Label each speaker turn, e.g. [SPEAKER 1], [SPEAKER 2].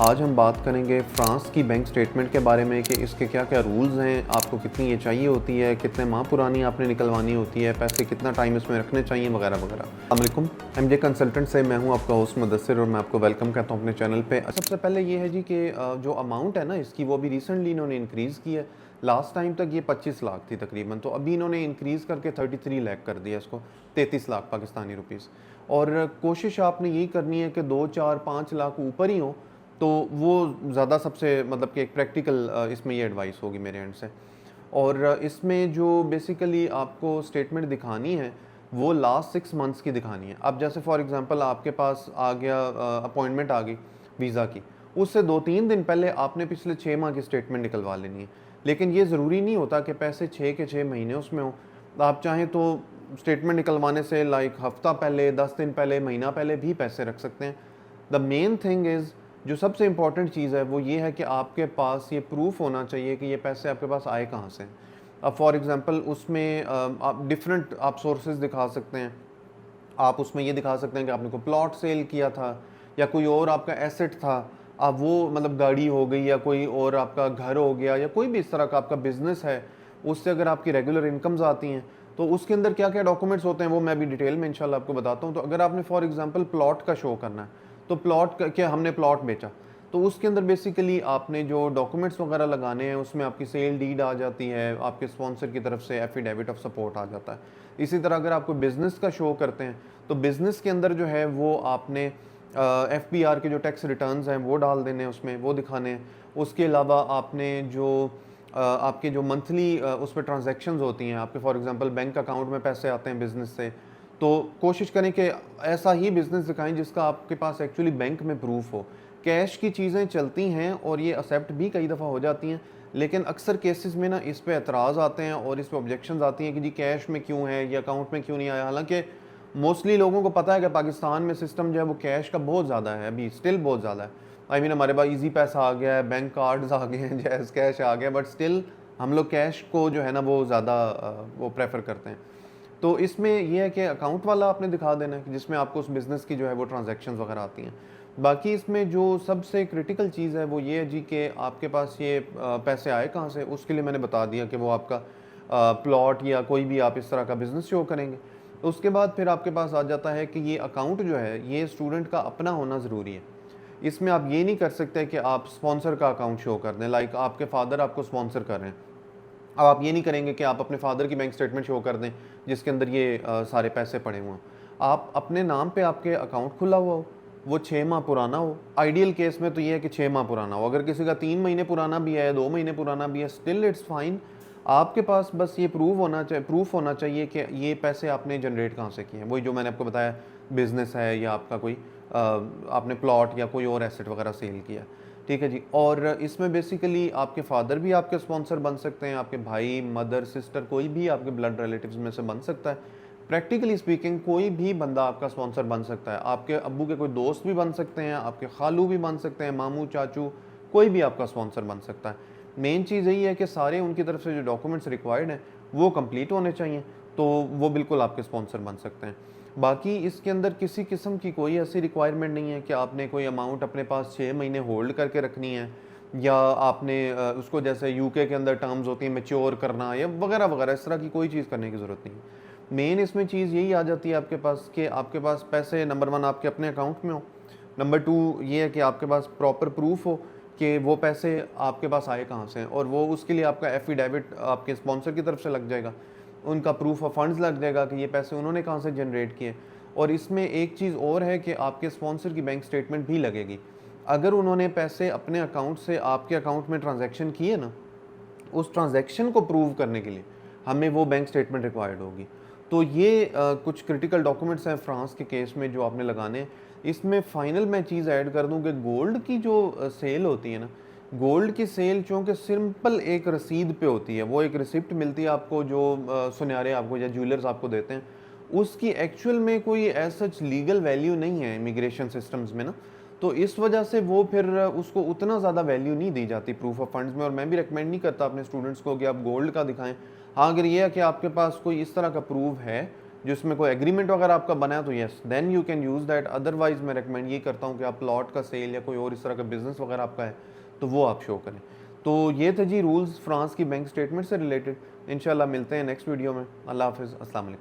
[SPEAKER 1] आज हम बात करेंगे फ़्रांस की बैंक स्टेटमेंट के बारे में कि इसके क्या क्या रूल्स हैं, आपको कितनी ये चाहिए होती है, कितने माह पुरानी आपने निकलवानी होती है, पैसे कितना टाइम इसमें रखने चाहिए वगैरह वगैरह। अस्सलाम वालेकुम, एमजे कंसल्टेंट से मैं हूं आपका होस्ट मुदस्सिर और मैं आपको वेलकम कहता हूं अपने चैनल पे। सबसे पहले ये है जी कि जो अमाउंट है ना इसकी, वो भी रिसेंटली इन्होंने इंक्रीज़ की है। लास्ट टाइम तक ये 25 लाख थी तकरीबन, तो अभी इन्होंने इंक्रीज़ करके 33 लाख कर दिया इसको, 33 लाख पाकिस्तानी रुपीज़। और कोशिश आपने यही करनी है कि 2, 4, 5 लाख ऊपर ही हो, तो वो ज़्यादा सबसे मतलब कि एक प्रैक्टिकल इसमें ये एडवाइस होगी मेरे एंड से। और इसमें जो बेसिकली आपको स्टेटमेंट दिखानी है वो लास्ट 6 मंथ्स की दिखानी है। अब जैसे फॉर एग्जांपल आपके पास आ गया अपॉइंटमेंट आ गई वीज़ा की, उससे 2-3 दिन पहले आपने पिछले 6 माह की स्टेटमेंट निकलवा लेनी है। लेकिन ये ज़रूरी नहीं होता कि पैसे 6 के 6 महीने उसमें हो। आप चाहें तो स्टेटमेंट निकलवाने से लाइक हफ्ता पहले, 10 दिन पहले, महीना पहले भी पैसे रख सकते हैं। द मेन थिंग इज़, जो सबसे इम्पॉर्टेंट चीज़ है वो ये है कि आपके पास ये प्रूफ होना चाहिए कि ये पैसे आपके पास आए कहाँ से हैं। अब फॉर एग्जांपल उसमें आप डिफरेंट आप सोर्सेज दिखा सकते हैं। आप उसमें ये दिखा सकते हैं कि आपने कोई प्लॉट सेल किया था या कोई और आपका एसेट था। आप वो मतलब गाड़ी हो गई या कोई और आपका घर हो गया या कोई भी इस तरह का आपका बिजनेस है, उससे अगर आपकी रेगुलर इनकम्स आती हैं तो उसके अंदर क्या क्या डॉक्यूमेंट्स होते हैं वो मैं भी डिटेल में इंशाल्लाह आपको बताता हूँ। तो अगर आपने फॉर एग्जांपल प्लॉट का शो करना है, तो प्लॉट क्या हमने प्लॉट बेचा, तो उसके अंदर बेसिकली आपने जो डॉक्यूमेंट्स वगैरह लगाने हैं उसमें आपकी सेल डीड आ जाती है, आपके स्पॉन्सर की तरफ से एफिडेविट ऑफ सपोर्ट आ जाता है। इसी तरह अगर आपको बिज़नेस का शो करते हैं तो बिज़नेस के अंदर जो है वो आपने एफबीआर के जो टैक्स रिटर्न्स हैं वो डाल देने हैं, उसमें वो दिखाने हैं। उसके अलावा आपने जो आपके जो मंथली उस पर ट्रांजैक्शंस होती हैं, आपके फॉर एग्जांपल बैंक अकाउंट में पैसे आते हैं बिज़नेस से, तो कोशिश करें कि ऐसा ही बिज़नेस दिखाएं जिसका आपके पास एक्चुअली बैंक में प्रूफ हो। कैश की चीज़ें चलती हैं और ये एक्सेप्ट भी कई दफ़ा हो जाती हैं, लेकिन अक्सर केसेस में ना इस पे एतराज़ आते हैं और इस पे ऑब्जेक्शंस आती हैं कि जी कैश में क्यों है, ये अकाउंट में क्यों नहीं आया। हालांकि मोस्टली लोगों को पता है कि पाकिस्तान में सिस्टम जो है वो कैश का बहुत ज़्यादा है, अभी स्टिल बहुत ज़्यादा है। आई मीन हमारे पास इजी पैसा आ गया है, बैंक कार्ड्स आ गए हैं, जैज़ कैश आ गया, बट स्टिल हम लोग कैश को जो है ना वो ज़्यादा वो प्रेफर करते हैं। तो इसमें यह है कि अकाउंट वाला आपने दिखा देना है जिसमें आपको उस बिज़नेस की जो है वो ट्रांजैक्शंस वगैरह आती हैं। बाकी इसमें जो सबसे क्रिटिकल चीज़ है वो ये है जी कि आपके पास ये पैसे आए कहाँ से, उसके लिए मैंने बता दिया कि वो आपका प्लॉट या कोई भी आप इस तरह का बिज़नेस शो करेंगे। उसके बाद फिर आपके पास आ जाता है कि ये अकाउंट जो है ये स्टूडेंट का अपना होना ज़रूरी है। इसमें आप ये नहीं कर सकते कि आप स्पॉन्सर का अकाउंट शो कर दें, लाइक आपके फादर आपको स्पॉन्सर कर रहे हैं। अब आप ये नहीं करेंगे कि आप अपने फादर की बैंक स्टेटमेंट शो कर दें जिसके अंदर ये सारे पैसे पड़े हुए हैं। आप अपने नाम पे आपके अकाउंट खुला हुआ हो, वो 6 माह पुराना हो। आइडियल केस में तो ये है कि 6 माह पुराना हो। अगर किसी का 3 महीने पुराना भी है, 2 महीने पुराना भी है, स्टिल इट्स फाइन। आपके पास बस ये प्रूफ होना चाहिए कि ये पैसे आपने जनरेट कहाँ से किए हैं। वही जो मैंने आपको बताया, बिजनेस है या आपका कोई आपने प्लॉट या कोई और एसेट वगैरह सेल किया, ठीक है जी। और इसमें बेसिकली आपके फादर भी आपके स्पॉन्सर बन सकते हैं, आपके भाई, मदर, सिस्टर, कोई भी आपके ब्लड रिलेटिव्स में से बन सकता है। प्रैक्टिकली स्पीकिंग कोई भी बंदा आपका स्पॉन्सर बन सकता है। आपके अब्बू के कोई दोस्त भी बन सकते हैं, आपके खालू भी बन सकते हैं, मामू, चाचू, कोई भी आपका स्पॉन्सर बन सकता है। मेन चीज़ यही है कि सारे उनकी तरफ से जो डॉक्यूमेंट्स रिक्वायर्ड हैं वो कंप्लीट होने चाहिए, तो वो बिल्कुल आपके स्पॉन्सर बन सकते हैं। बाकी इसके अंदर किसी किस्म की कोई ऐसी रिक्वायरमेंट नहीं है कि आपने कोई अमाउंट अपने पास 6 महीने होल्ड करके रखनी है, या आपने उसको जैसे यूके के अंदर टर्म्स होती हैं मैच्योर करना या वगैरह वगैरह, इस तरह की कोई चीज़ करने की ज़रूरत नहीं है। मेन इसमें चीज़ यही आ जाती है आपके पास कि आपके पास पैसे नंबर 1 आपके अपने अकाउंट में हो, नंबर 2 ये है कि आपके पास प्रॉपर प्रूफ हो कि वो पैसे आपके पास आए कहाँ से हैं। और वो उसके लिए आपका एफिडेविट आपके स्पॉन्सर की तरफ से लग जाएगा, उनका प्रूफ ऑफ फंड्स लग जाएगा कि ये पैसे उन्होंने कहाँ से जनरेट किए। और इसमें एक चीज़ और है कि आपके स्पॉन्सर की बैंक स्टेटमेंट भी लगेगी। अगर उन्होंने पैसे अपने अकाउंट से आपके अकाउंट में ट्रांजैक्शन किए ना, उस ट्रांजैक्शन को प्रूव करने के लिए हमें वो बैंक स्टेटमेंट रिक्वायर्ड होगी। तो ये कुछ क्रिटिकल डॉक्यूमेंट्स हैं फ्रांस के केस में जो आपने लगाने हैं। इसमें फाइनल मैं चीज़ ऐड कर दूं कि गोल्ड की जो सेल होती है ना, गोल्ड की सेल चूँकि सिंपल एक रसीद पे होती है, वो एक रिसिप्ट मिलती है आपको जो सुनहरे आपको या ज्वेलर्स आपको देते हैं, उसकी एक्चुअल में कोई एज सच लीगल वैल्यू नहीं है इमिग्रेशन सिस्टम्स में ना। तो इस वजह से वो फिर उसको उतना ज़्यादा वैल्यू नहीं दी जाती प्रूफ ऑफ फंड्स में। और मैं भी रिकमेंड नहीं करता अपने स्टूडेंट्स को कि आप गोल्ड का दिखाएं। हाँ, अगर ये है कि आपके पास कोई इस तरह का प्रूफ है जिसमें कोई एग्रीमेंट वगैरह आपका बना है तो yes then you can use that. Otherwise मैं रिकमेंड ये करता हूँ कि आप प्लॉट का सेल या कोई और इस तरह का बिजनेस वगैरह आपका है तो वो आप शो करें। तो ये थे जी रूल्स फ्रांस की बैंक स्टेटमेंट से रिलेटेड। इंशाल्लाह मिलते हैं नेक्स्ट वीडियो में। अल्लाह हाफिज़, अस्सलाम वालेकुम।